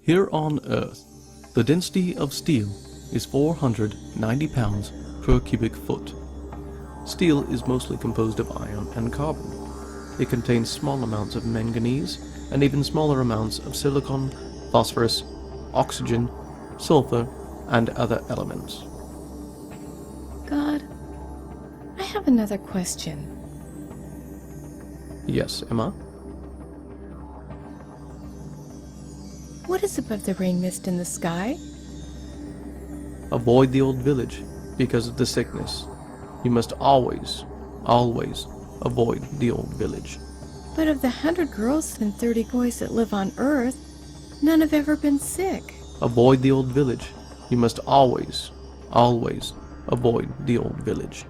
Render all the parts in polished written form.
Here on Earth, the density of steel is 490 pounds per cubic foot. Steel is mostly composed of iron and carbon. It contains small amounts of manganese and even smaller amounts of silicon, phosphorus, oxygen, sulfur, and other elements. God, I have another question. Yes, Emma? What is above the rain mist in the sky? Avoid the old village because of the sickness. You must always avoid the old village. But of the 100 girls and 30 boys that live on Earth, none have ever been sick. Avoid the old village. You must always avoid the old village.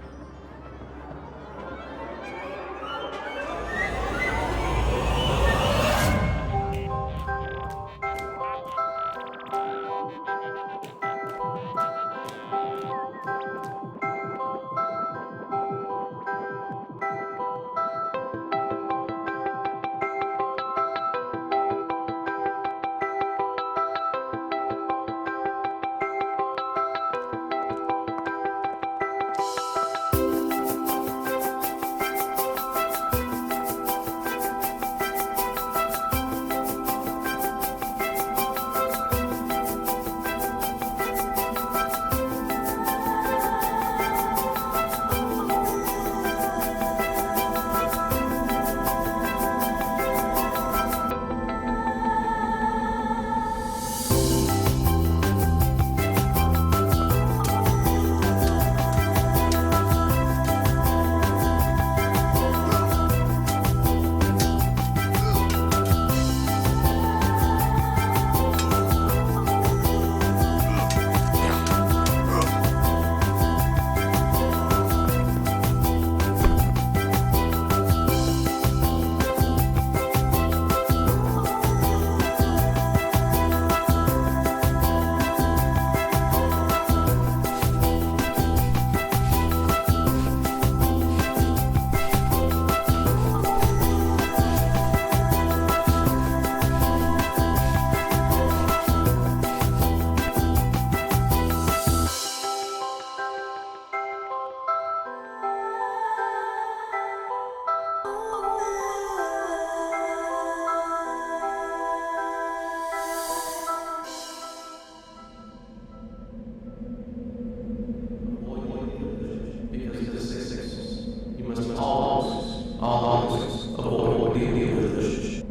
Always avoid the village.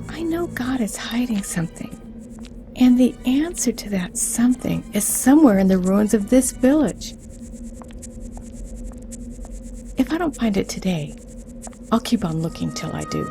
I know God is hiding something, and the answer to that something is somewhere in the ruins of this village. If I don't find it today, I'll keep on looking till I do.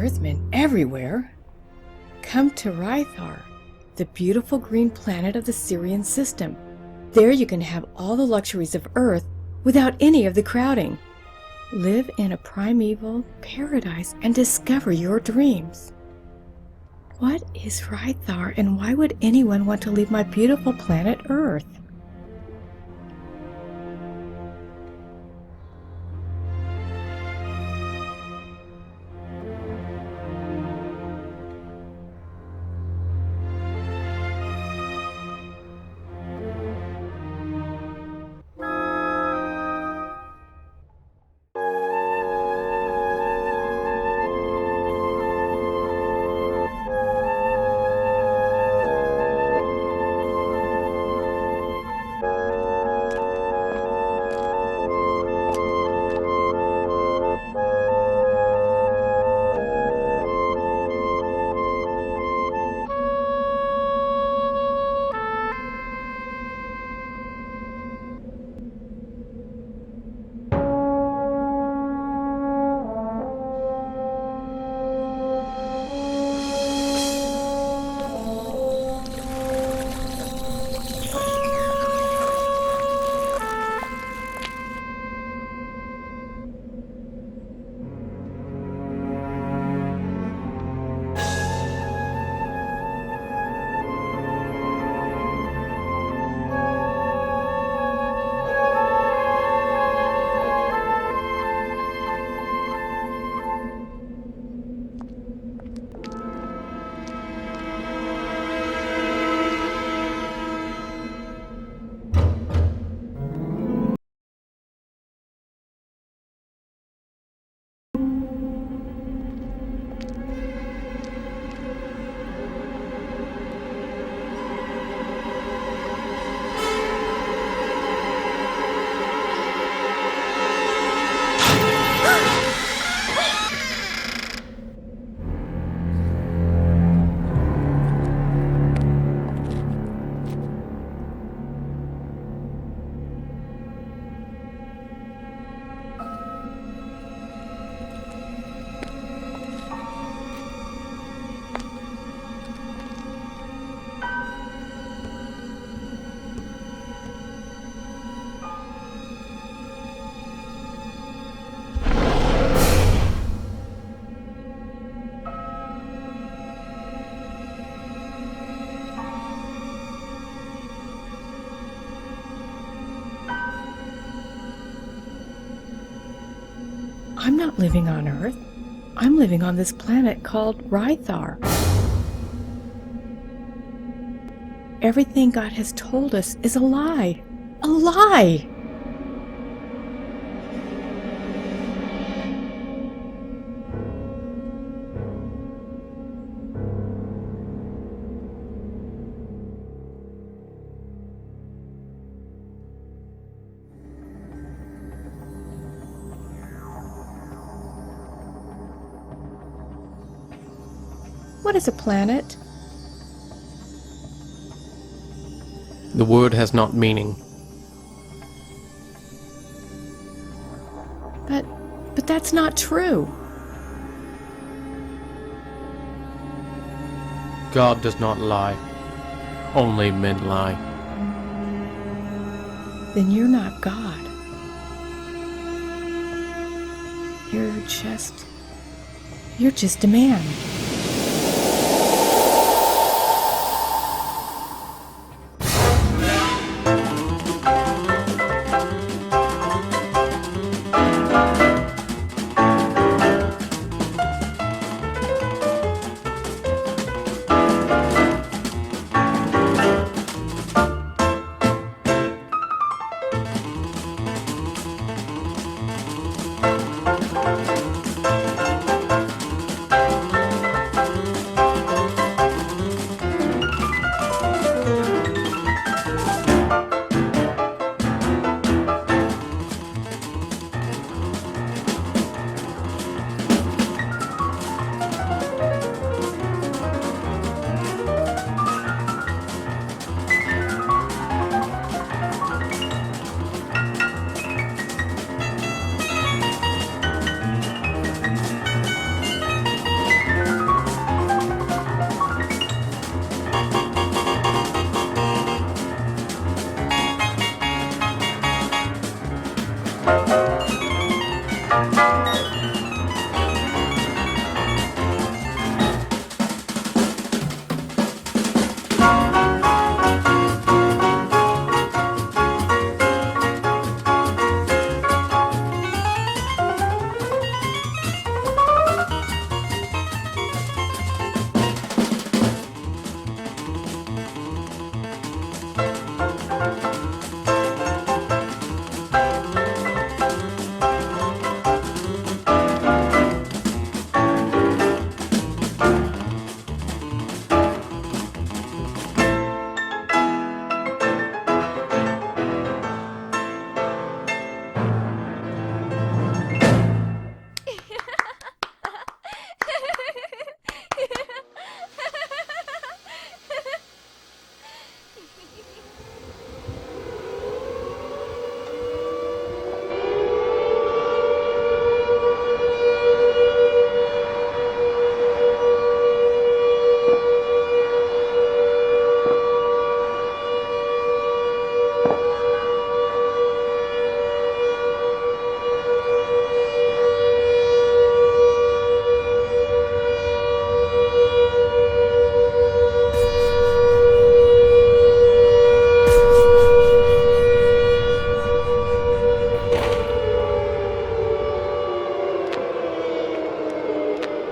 Earthmen everywhere. Come to Rythar, the beautiful green planet of the Sirian system. There you can have all the luxuries of Earth without any of the crowding. Live in a primeval paradise and discover your dreams. What is Rythar, and why would anyone want to leave my beautiful planet Earth? I'm not living on Earth. I'm living on this planet called Rythar. Everything God has told us is a lie. A lie! What is a planet? The word has not meaning. But that's not true. God does not lie. Only men lie. Then you're not God. You're just a man.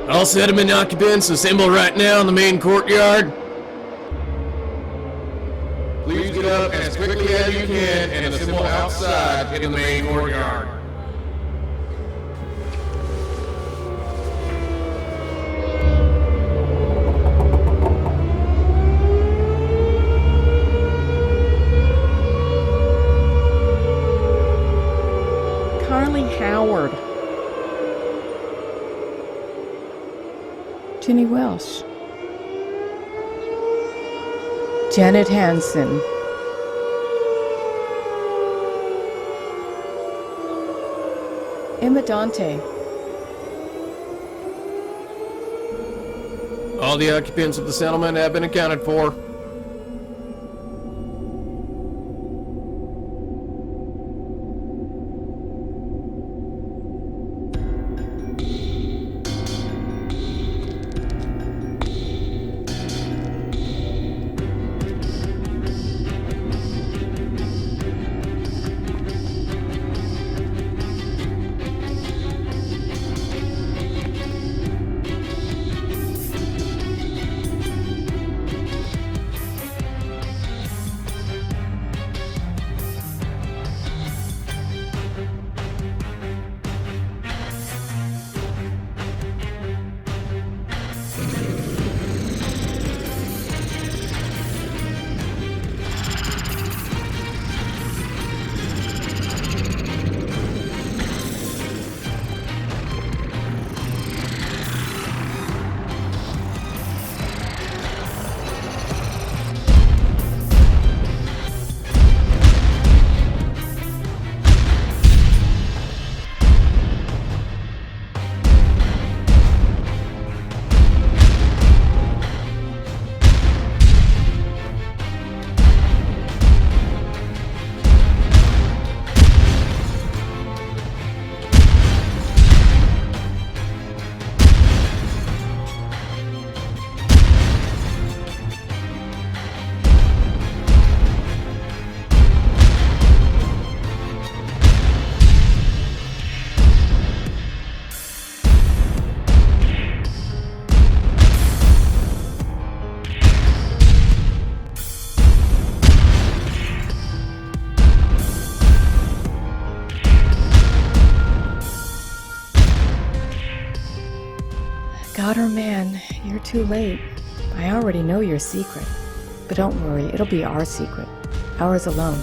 All settlement occupants assemble right now in the main courtyard. Please get up as quickly as you can and assemble outside in the main courtyard. Carly Howard. Jenny Welsh. Janet Hansen. Emma Dante. All the occupants of the settlement have been accounted for. God or man, you're too late. I already know your secret. But don't worry, it'll be our secret. Ours alone.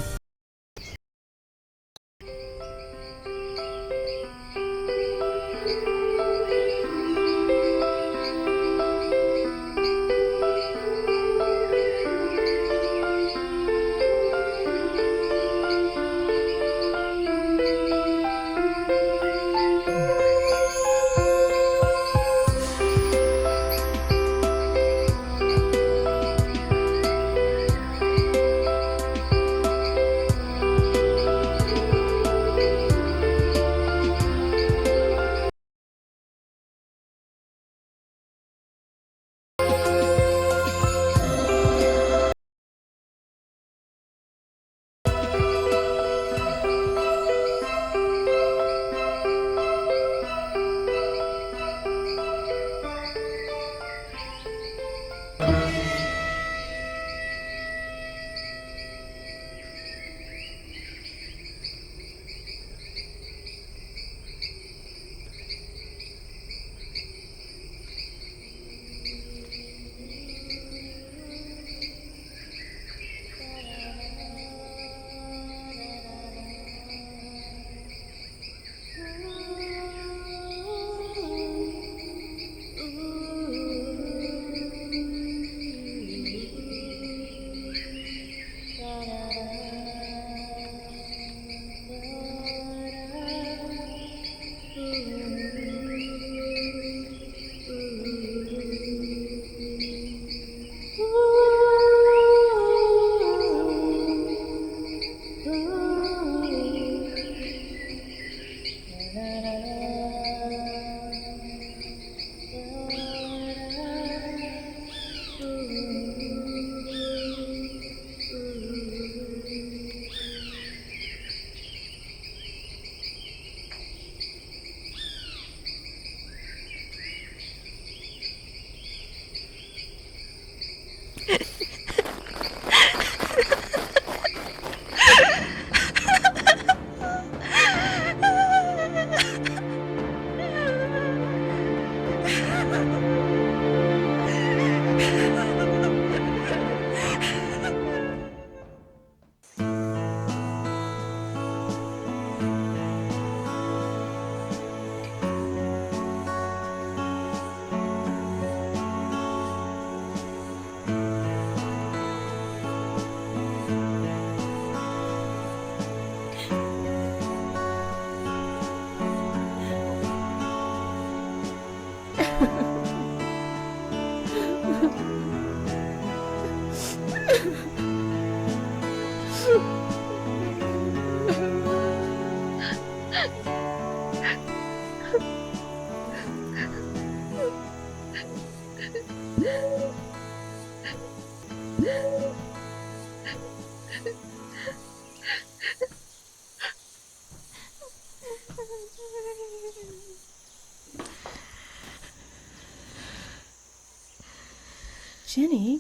Jenny?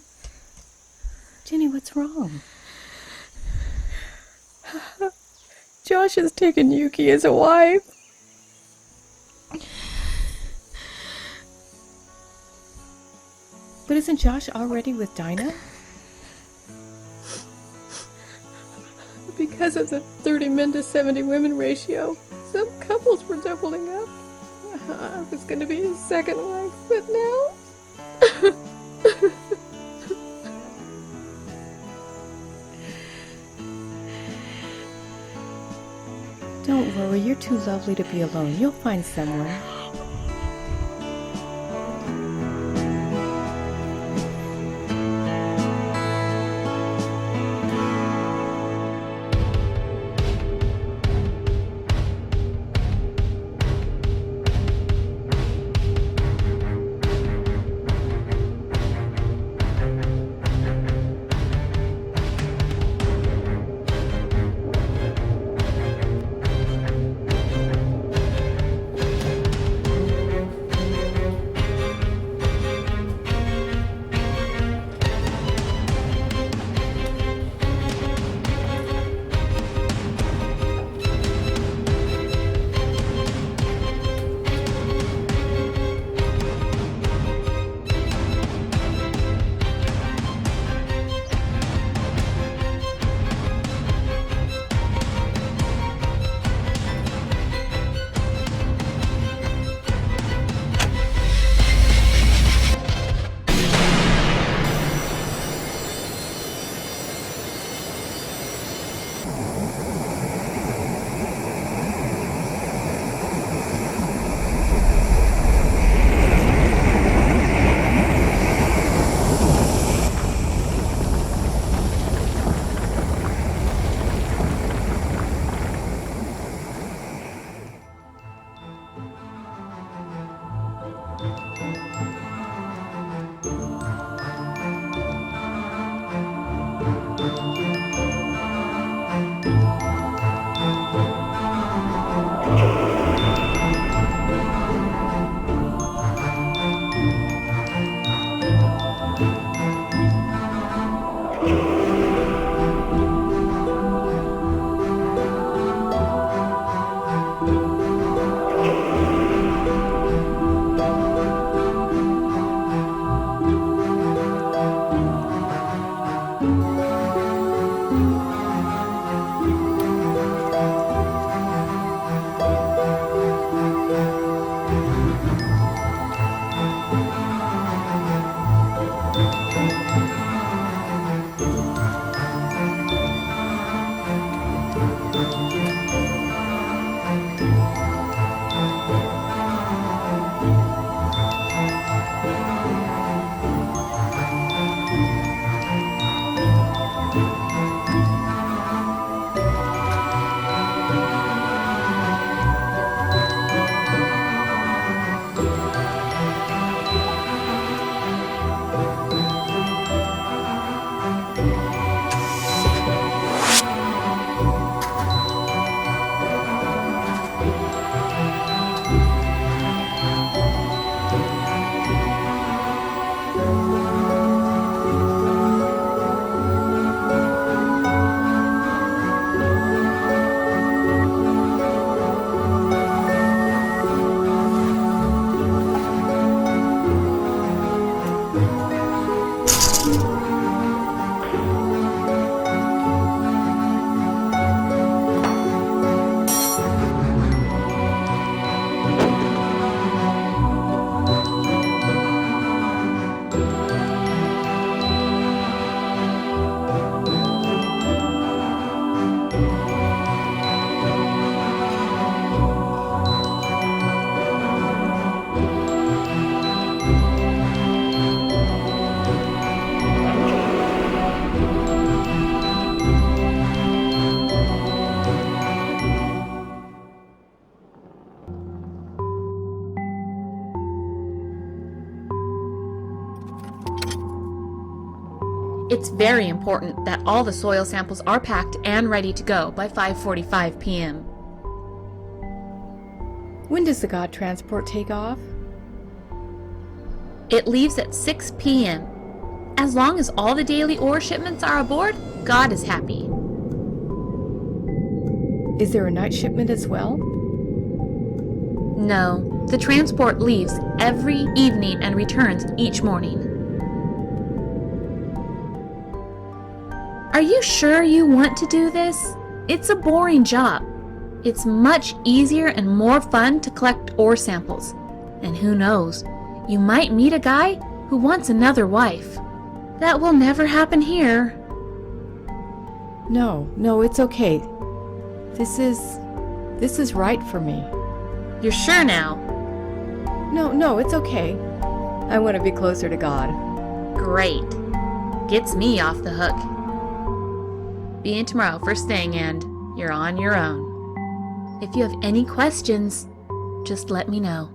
Jenny, what's wrong? Josh has taken Yuki as a wife. But isn't Josh already with Dinah? Because of the 30 men to 70 women ratio, some couples were doubling up. I was going to be his second wife, but now... Don't worry, you're too lovely to be alone. You'll find someone. It's very important that all the soil samples are packed and ready to go by 5:45 p.m. When does the God transport take off? It leaves at 6 p.m. As long as all the daily ore shipments are aboard, God is happy. Is there a night shipment as well? No, the transport leaves every evening and returns each morning. Are you sure you want to do this? It's a boring job. It's much easier and more fun to collect ore samples. And who knows, you might meet a guy who wants another wife. That will never happen here. No, it's okay. This is right for me. You're sure now? No, it's okay. I want to be closer to God. Great. Gets me off the hook. Be in tomorrow first thing and you're on your own. If you have any questions, just let me know.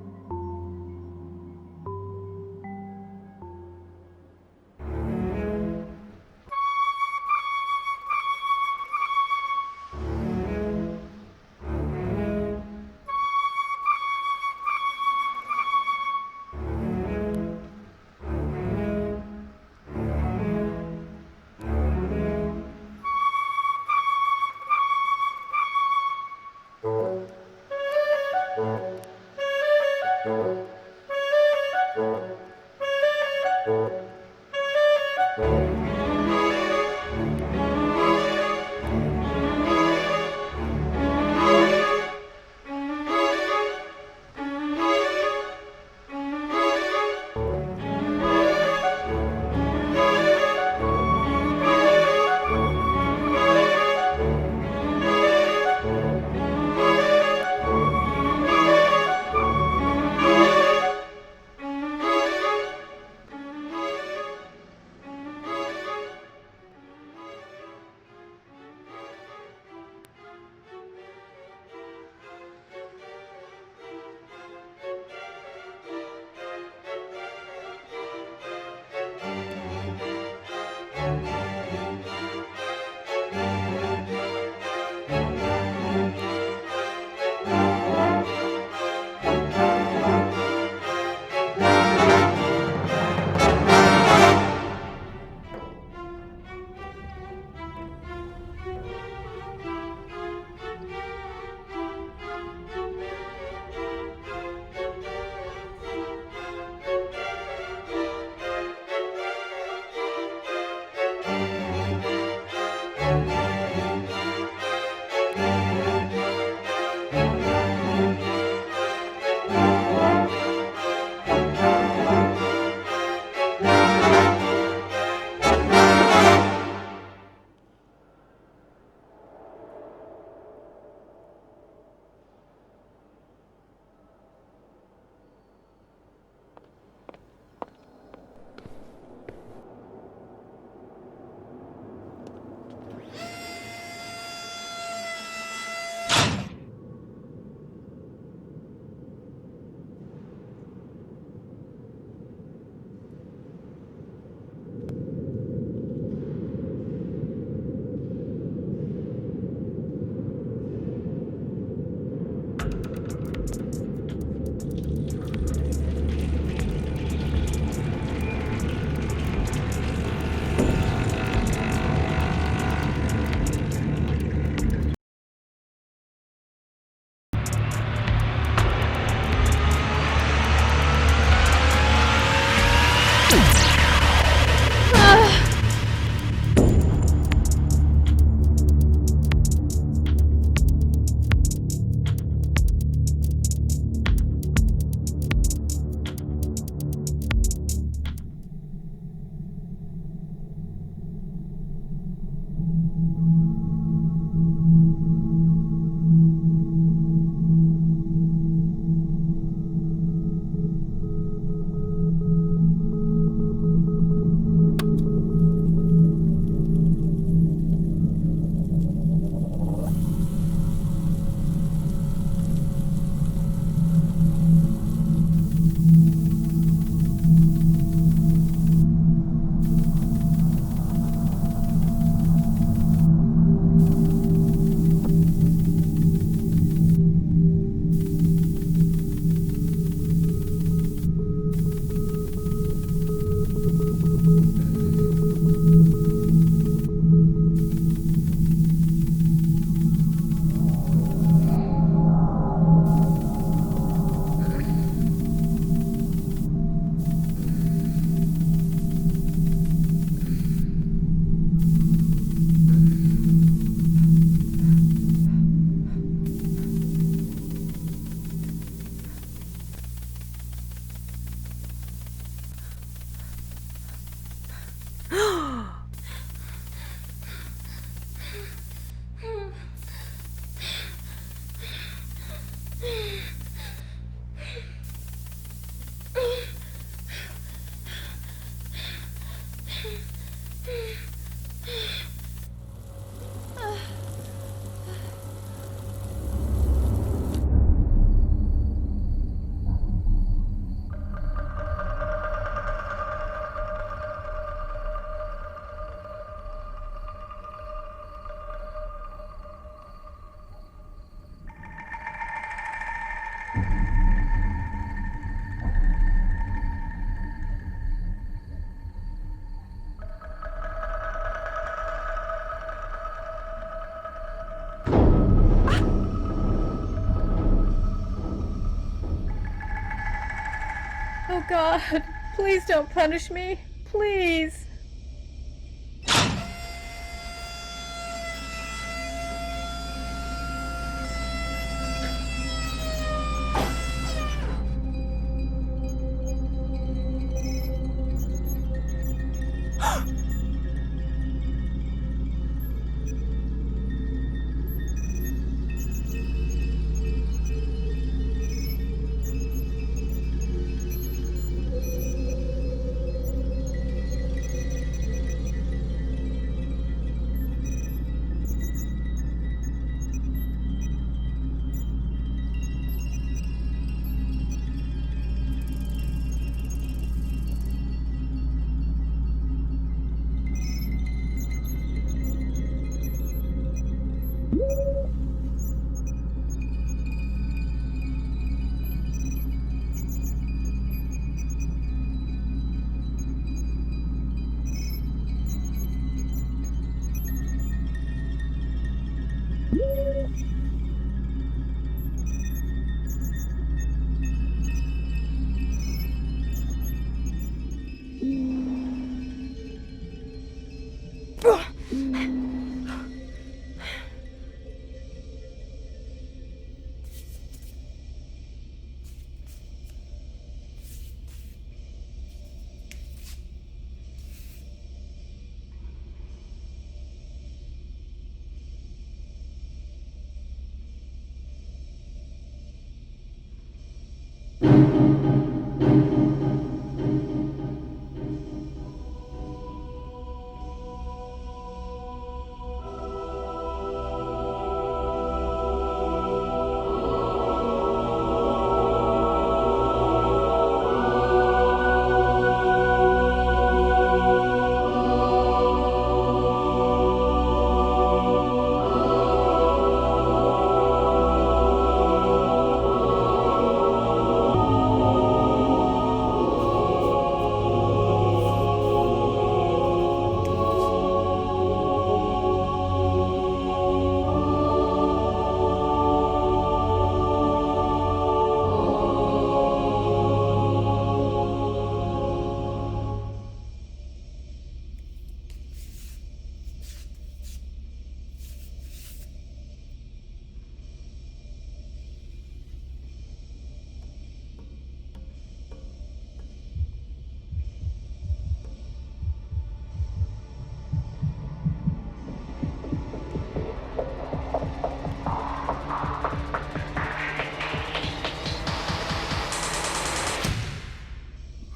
Oh, God, please don't punish me. Please.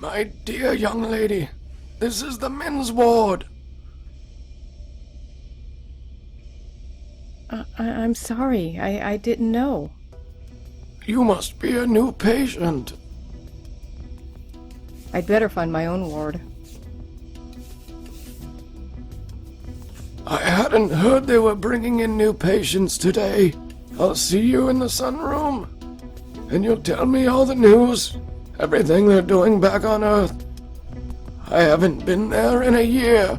My dear young lady, this is the men's ward. I'm sorry. I didn't know. You must be a new patient. I'd better find my own ward. I hadn't heard they were bringing in new patients today. I'll see you in the sunroom, and you'll tell me all the news, everything they're doing back on Earth. I haven't been there in a year.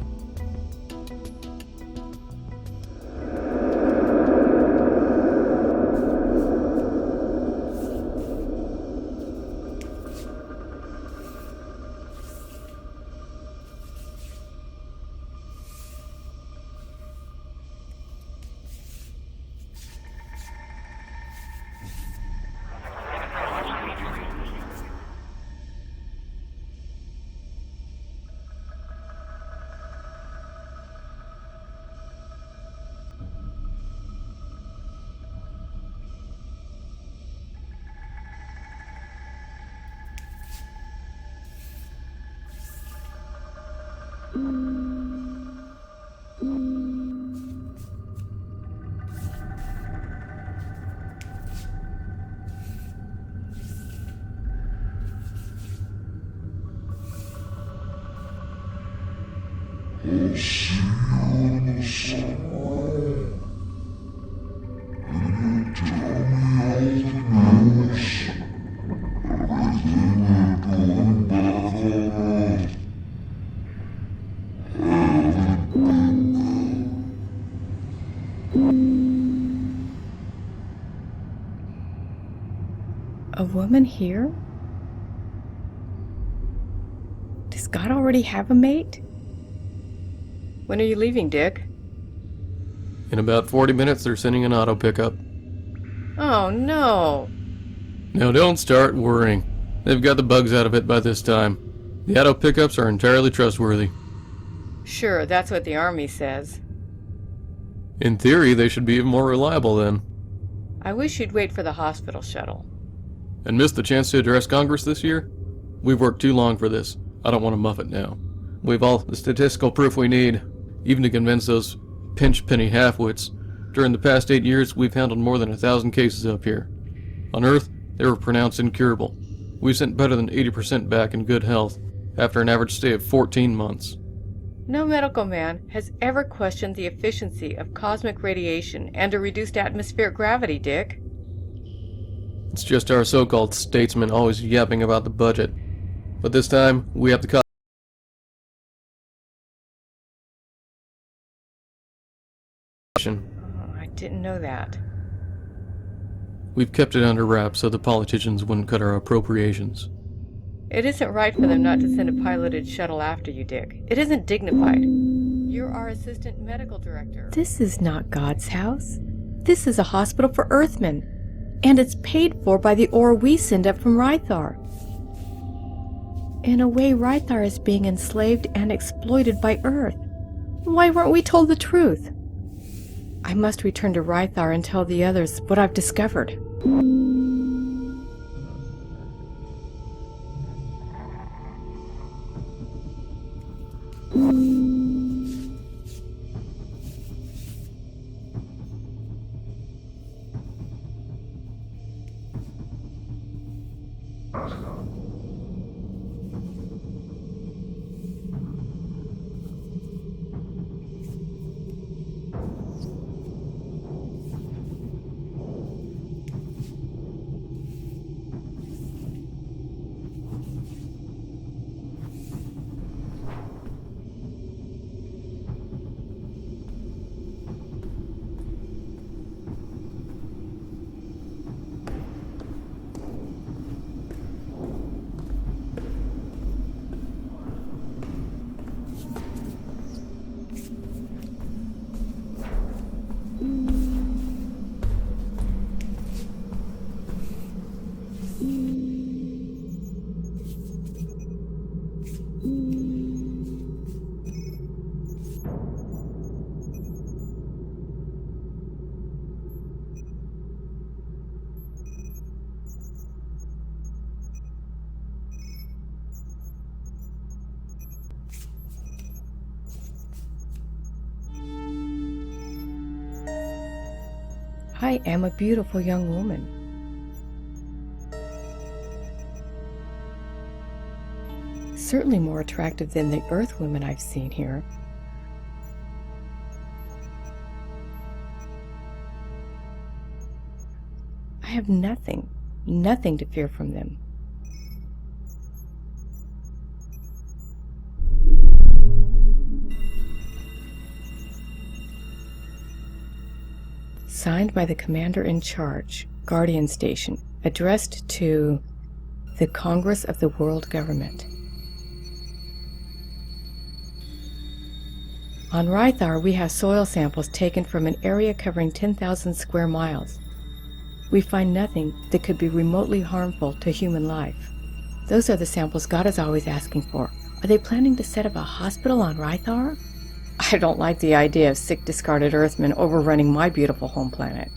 I'll see you in the sunroom, and you tell me all the news, everything they're doing back on Earth. I haven't been A woman here? Does God already have a mate? When are you leaving, Dick? In about 40 minutes, they're sending an auto pickup. Oh, no. Now don't start worrying. They've got the bugs out of it by this time. The auto pickups are entirely trustworthy. Sure, that's what the Army says. In theory, they should be even more reliable then. I wish you'd wait for the hospital shuttle. And missed the chance to address Congress this year? We've worked too long for this. I don't want to muff it now. We've all the statistical proof we need, even to convince those pinch penny halfwits. During the past 8 years, we've handled more than 1,000 cases up here. On Earth, they were pronounced incurable. We've sent better than 80% back in good health, after an average stay of 14 months. No medical man has ever questioned the efficiency of cosmic radiation and a reduced atmospheric gravity, Dick. It's just our so-called statesmen always yapping about the budget. But this time, we have the Oh, I didn't know that. We've kept it under wraps so the politicians wouldn't cut our appropriations. It isn't right for them not to send a piloted shuttle after you, Dick. It isn't dignified. You're our assistant medical director. This is not God's house. This is a hospital for Earthmen. And it's paid for by the ore we send up from Rythar. In a way, Rythar is being enslaved and exploited by Earth. Why weren't we told the truth? I must return to Rythar and tell the others what I've discovered. I am a beautiful young woman. Certainly more attractive than the Earth women I've seen here. I have nothing to fear from them. Signed by the Commander-in-Charge, Guardian Station, addressed to the Congress of the World Government. On Rythar, we have soil samples taken from an area covering 10,000 square miles. We find nothing that could be remotely harmful to human life. Those are the samples God is always asking for. Are they planning to set up a hospital on Rythar? I don't like the idea of sick, discarded Earthmen overrunning my beautiful home planet.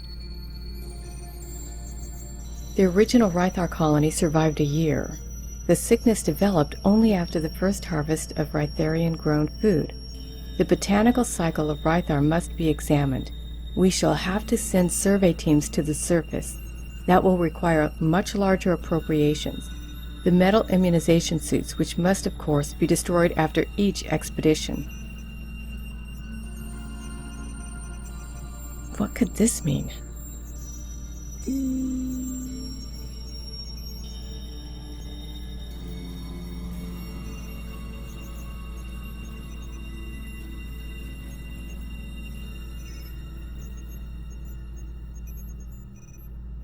The original Rythar colony survived a year. The sickness developed only after the first harvest of Rytharian-grown food. The botanical cycle of Rythar must be examined. We shall have to send survey teams to the surface. That will require much larger appropriations. The metal immunization suits, which must, of course, be destroyed after each expedition. What could this mean?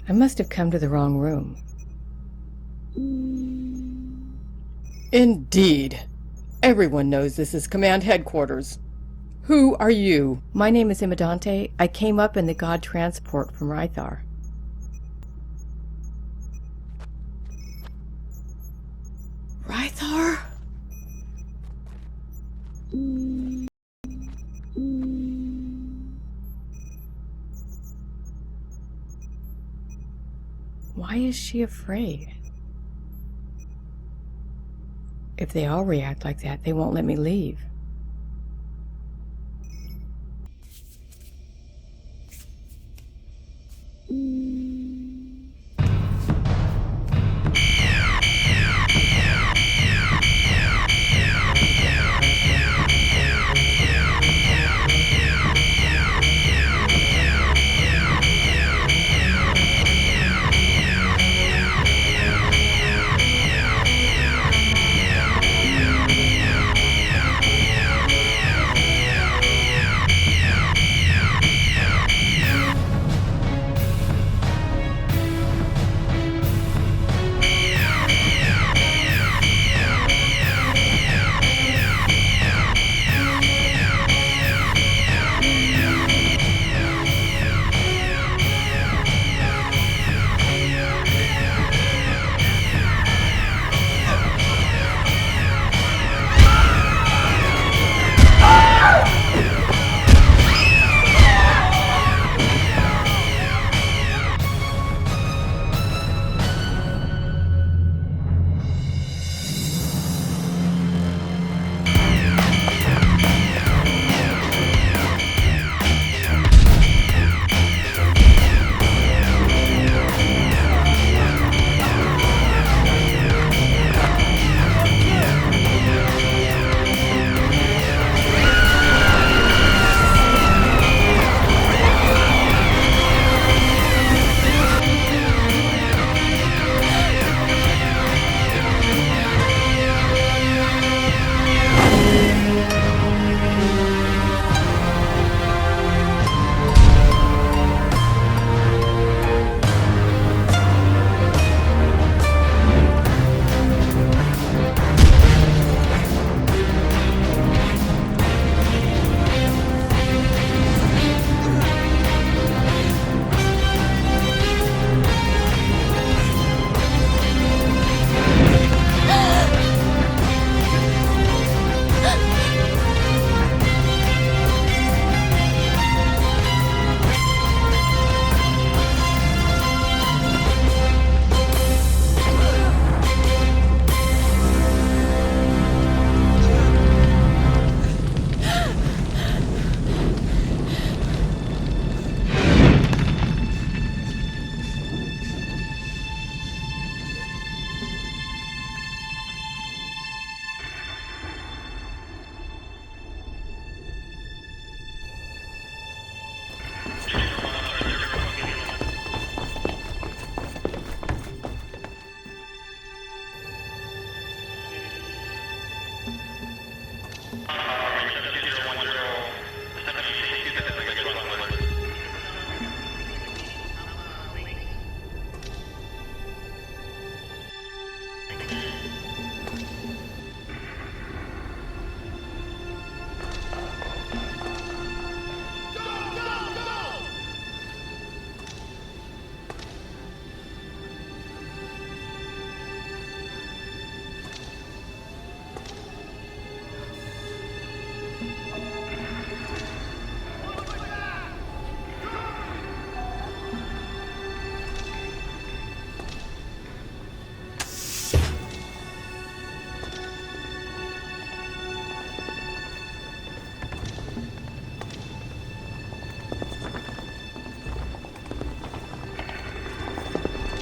I must have come to the wrong room. Indeed. Everyone knows this is Command Headquarters. Who are you? My name is Imadante. I came up in the God transport from Rythar. Rythar? Why is she afraid? If they all react like that, they won't let me leave.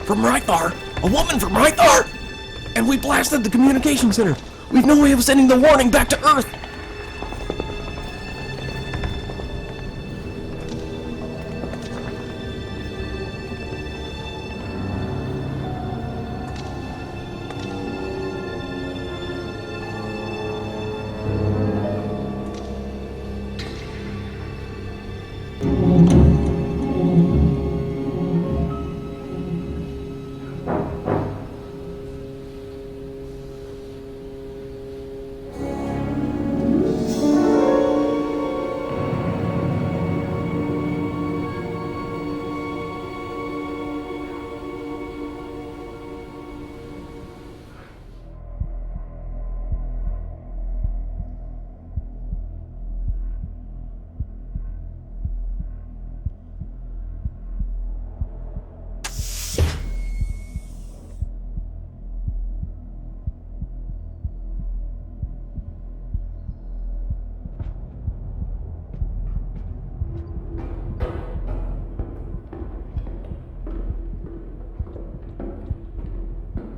From Rythar! A woman from Rythar! And we blasted the communication center! We've no way of sending the warning back to Earth!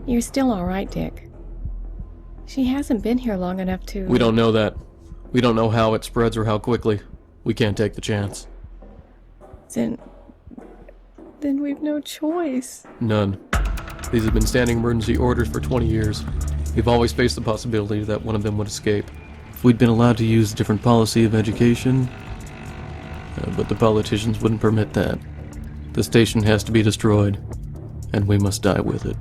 You're still all right, Dick. She hasn't been here long enough to... We don't know that. We don't know how it spreads or how quickly. We can't take the chance. Then we've no choice. None. These have been standing emergency orders for 20 years. We've always faced the possibility that one of them would escape. If we'd been allowed to use a different policy of education... but the politicians wouldn't permit that. The station has to be destroyed, and we must die with it.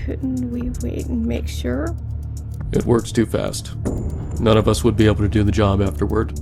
Couldn't we wait and make sure? It works too fast. None of us would be able to do the job afterward.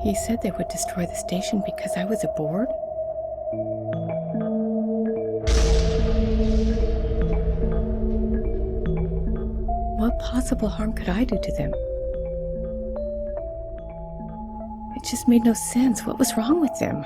He said they would destroy the station because I was aboard? What possible harm could I do to them? It just made no sense. What was wrong with them?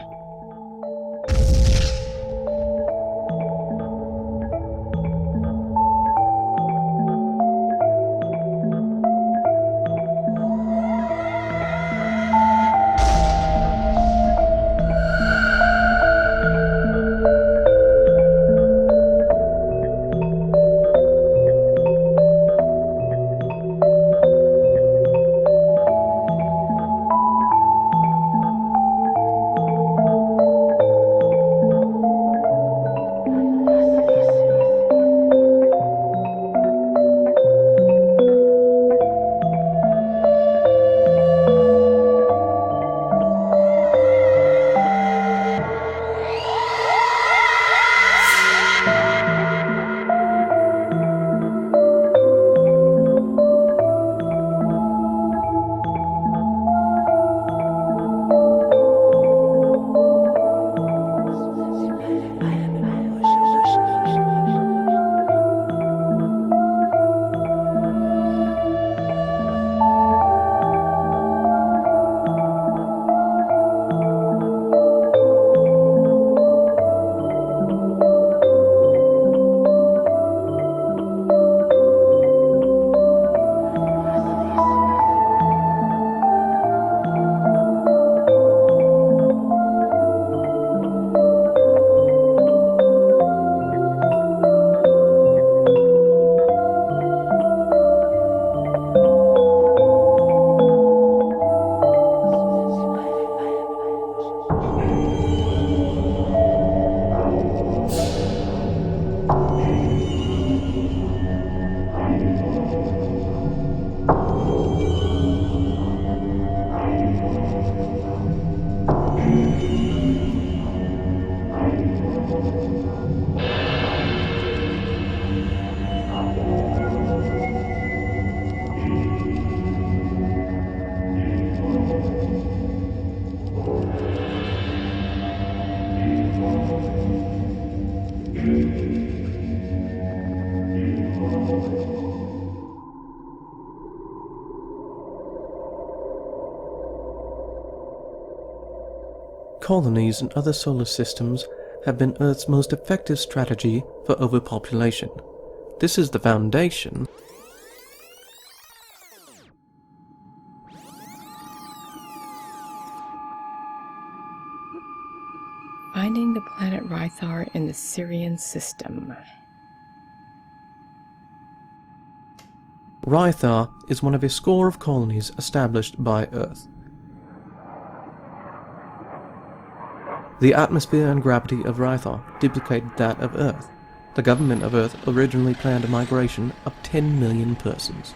Colonies in other solar systems have been Earth's most effective strategy for overpopulation. This is the foundation Finding the planet Rythar in the Sirian system. Rythar is one of a score of colonies established by Earth. The atmosphere and gravity of Rythar duplicated that of Earth. The government of Earth originally planned a migration of 10 million persons.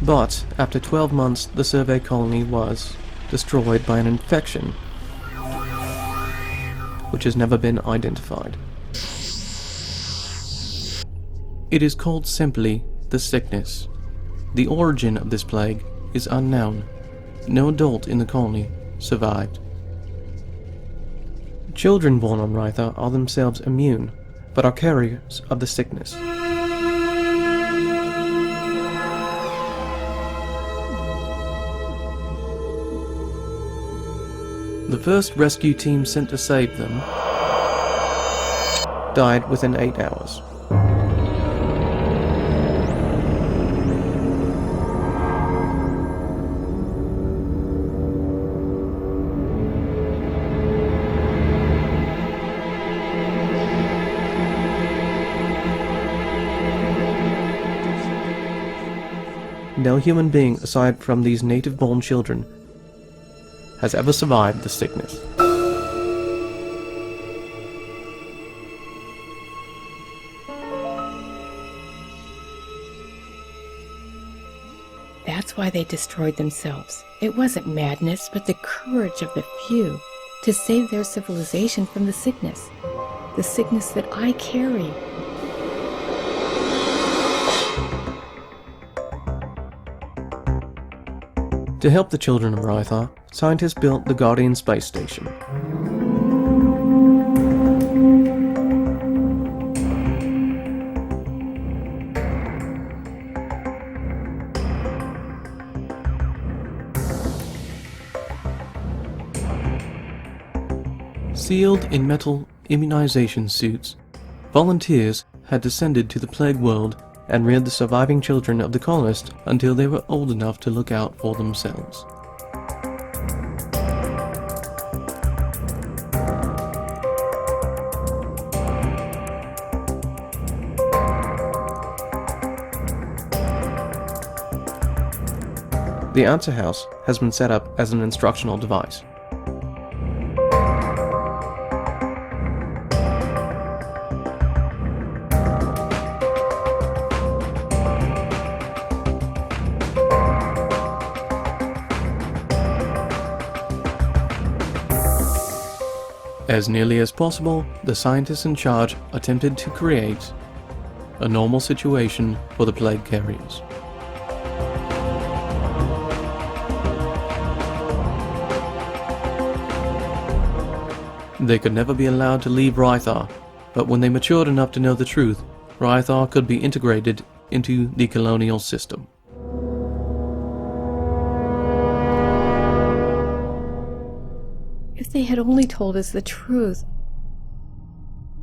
But after 12 months, the survey colony was destroyed by an infection which has never been identified. It is called simply the sickness. The origin of this plague is unknown. No adult in the colony survived. Children born on Rythar are themselves immune, but are carriers of the sickness. The first rescue team sent to save them died within 8 hours. No human being aside from these native-born children has ever survived the sickness. That's why they destroyed themselves. It wasn't madness, but the courage of the few to save their civilization from the sickness that I carry. To help the children of Rythar, scientists built the Guardian space station. Sealed in metal immunization suits, volunteers had descended to the plague world and reared the surviving children of the colonists until they were old enough to look out for themselves. The answer house has been set up as an instructional device. As nearly as possible, the scientists in charge attempted to create a normal situation for the plague carriers. They could never be allowed to leave Rythar, but when they matured enough to know the truth, Rythar could be integrated into the colonial system. If they had only told us the truth,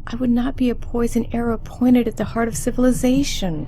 I would not be a poison arrow pointed at the heart of civilization.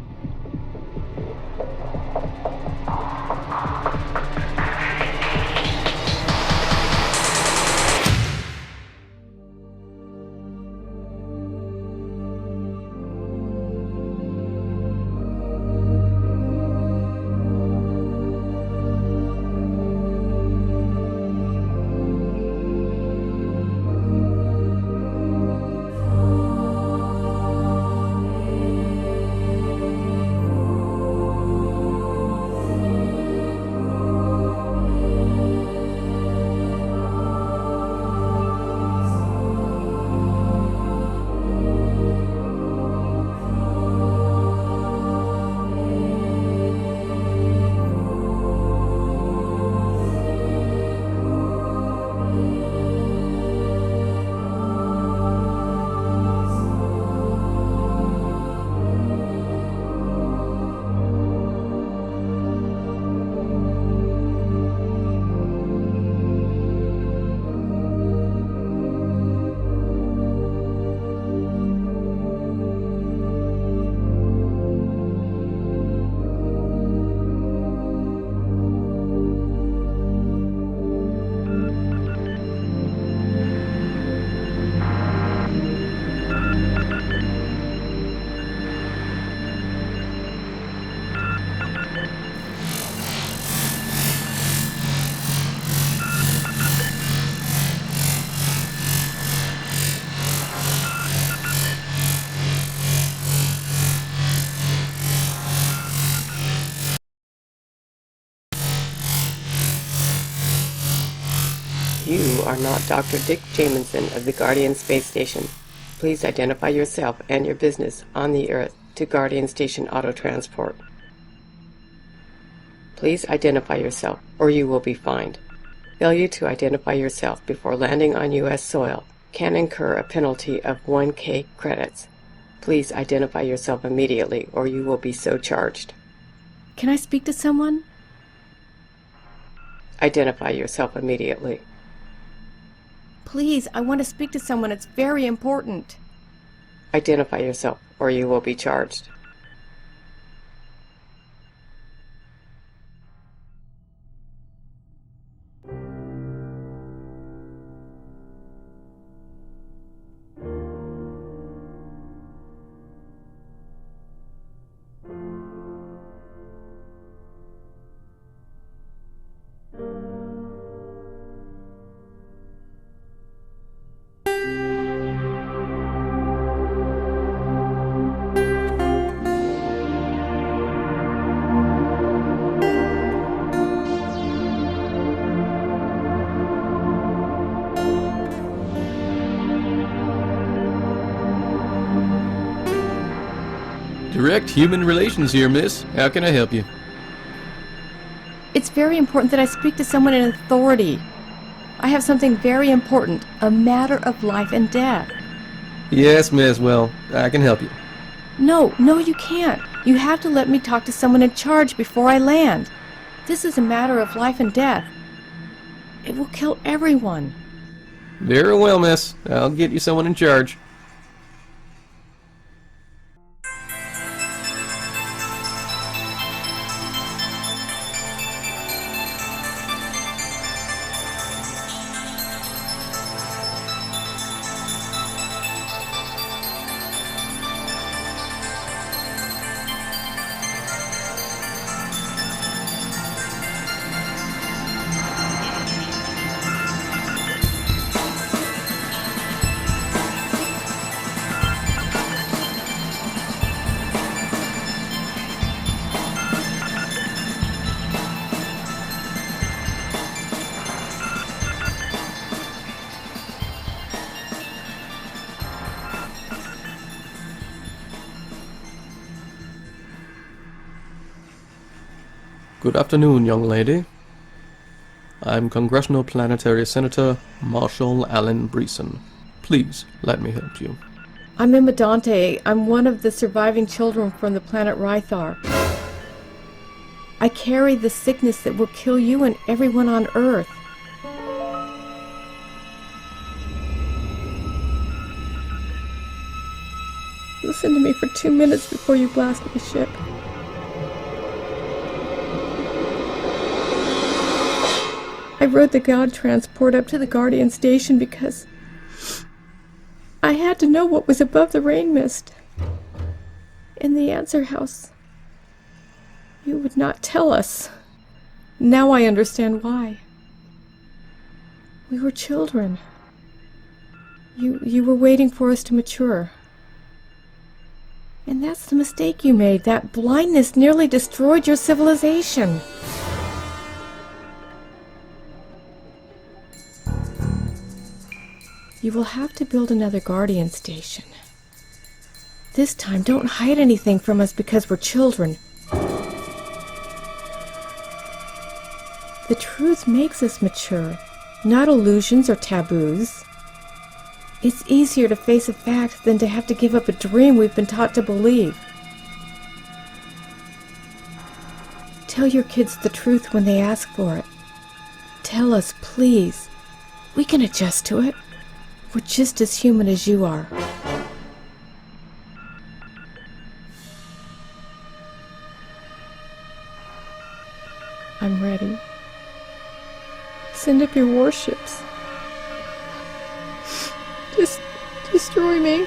You are not Dr. Dick Jamieson of the Guardian Space Station. Please identify yourself and your business on the Earth to Guardian Station Auto Transport. Please identify yourself or you will be fined. Failure to identify yourself before landing on U.S. soil can incur a penalty of 1K credits. Please identify yourself immediately or you will be so charged. Can I speak to someone? Identify yourself immediately. Please, I want to speak to someone. It's very important. Identify yourself or you will be charged. Direct human relations here, miss. How can I help you? It's very important that I speak to someone in authority. I have something very important, a matter of life and death. Yes, miss, well, I can help you. No, you can't. You have to let me talk to someone in charge before I land. This is a matter of life and death. It will kill everyone. Very well, miss. I'll get you someone in charge. Good afternoon, young lady. I'm Congressional Planetary Senator Marshall Allen Breeson. Please, let me help you. I'm Emma Dante. I'm one of the surviving children from the planet Rythar. I carry the sickness that will kill you and everyone on Earth. Listen to me for 2 minutes before you blast my ship. I rode the God transport up to the Guardian station because I had to know what was above the rain mist. In the answer house, you would not tell us. Now I understand why. We were children. You were waiting for us to mature. And that's the mistake you made. That blindness nearly destroyed your civilization. You will have to build another Guardian station. This time, don't hide anything from us because we're children. The truth makes us mature, not illusions or taboos. It's easier to face a fact than to have to give up a dream we've been taught to believe. Tell your kids the truth when they ask for it. Tell us, please. We can adjust to it. We're just as human as you are. I'm ready. Send up your warships. Just destroy me.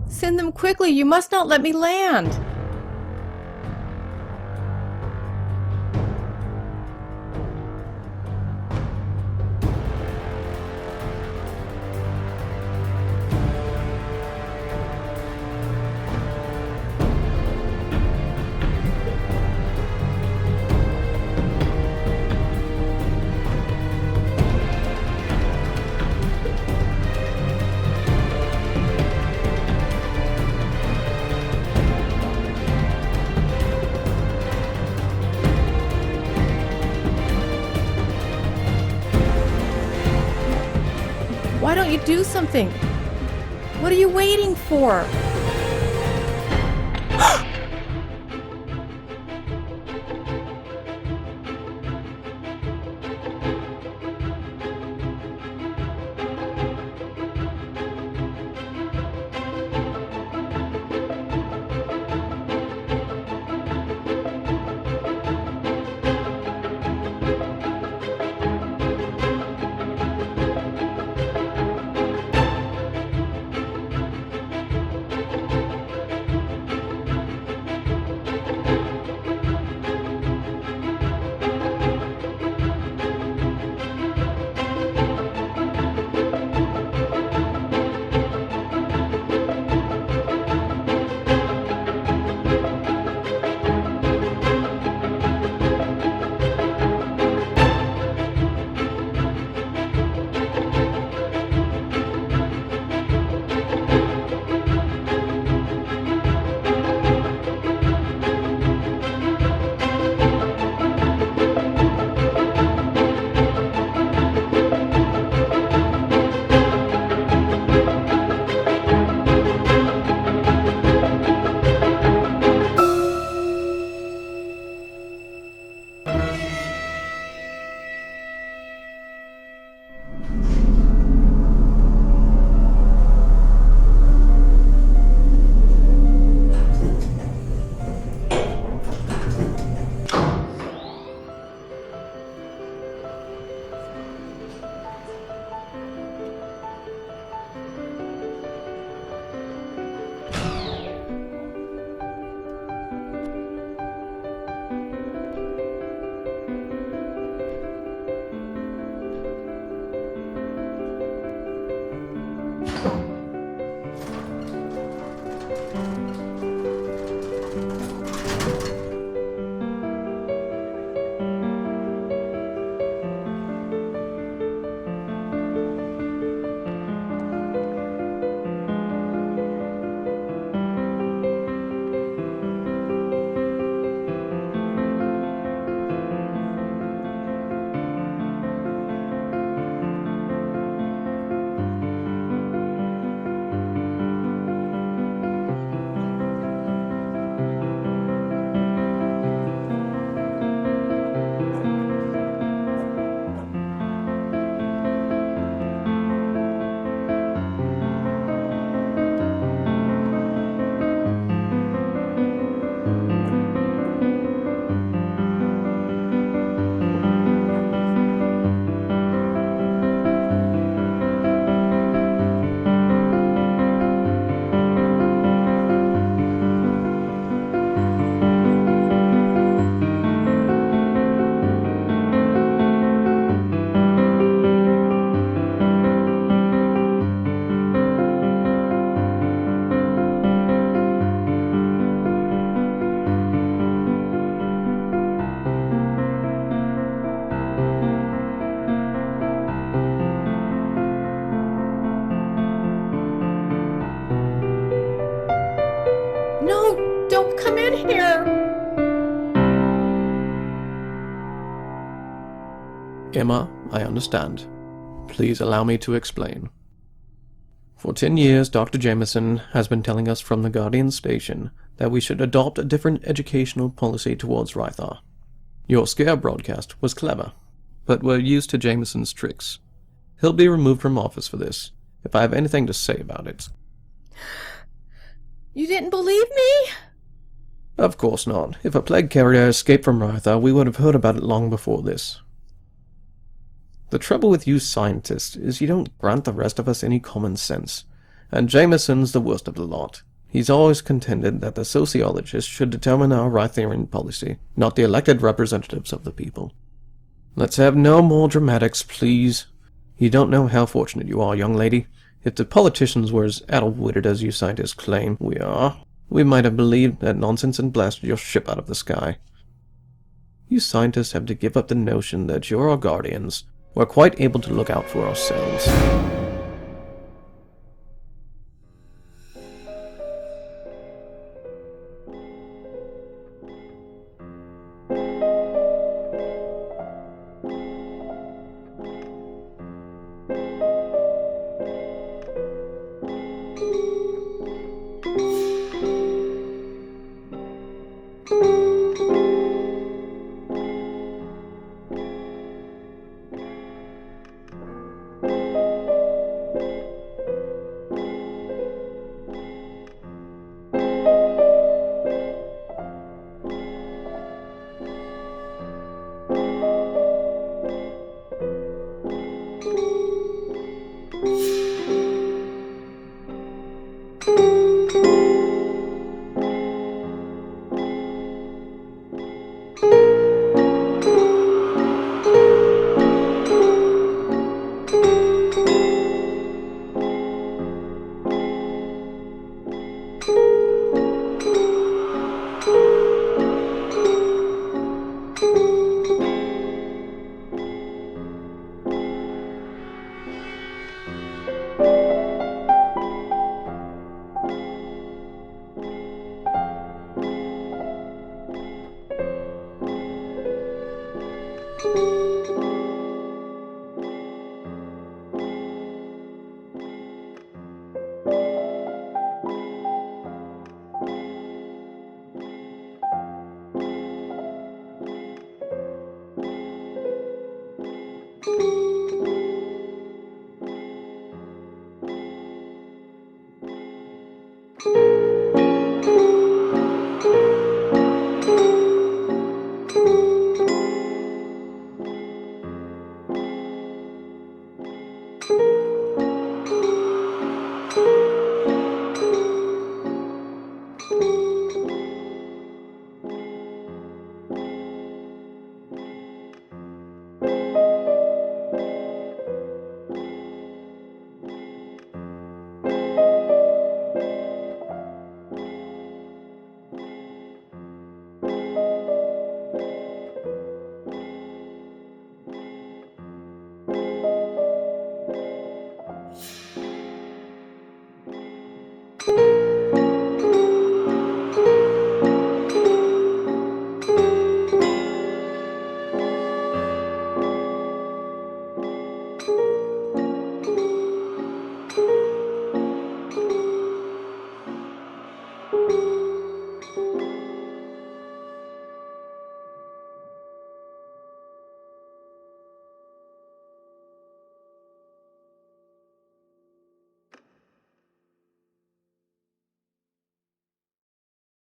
Send them quickly. You must not let me land. do something. What are you waiting for? No, don't come in here. Emma, I understand. Please allow me to explain. For 10 years, Dr. Jameson has been telling us from the Guardian station that we should adopt a different educational policy towards Rythar. Your scare broadcast was clever, but we're used to Jameson's tricks. He'll be removed from office for this, if I have anything to say about it. You didn't believe me? Of course not. If a plague carrier escaped from Rythar, we would have heard about it long before this. The trouble with you scientists is you don't grant the rest of us any common sense, and Jameson's the worst of the lot. He's always contended that the sociologists should determine our Rytharian policy, not the elected representatives of the people. Let's have no more dramatics, please. You don't know how fortunate you are, young lady. If the politicians were as addle-witted as you scientists claim we are, we might have believed that nonsense and blasted your ship out of the sky. You scientists have to give up the notion that you're our guardians. We're quite able to look out for ourselves.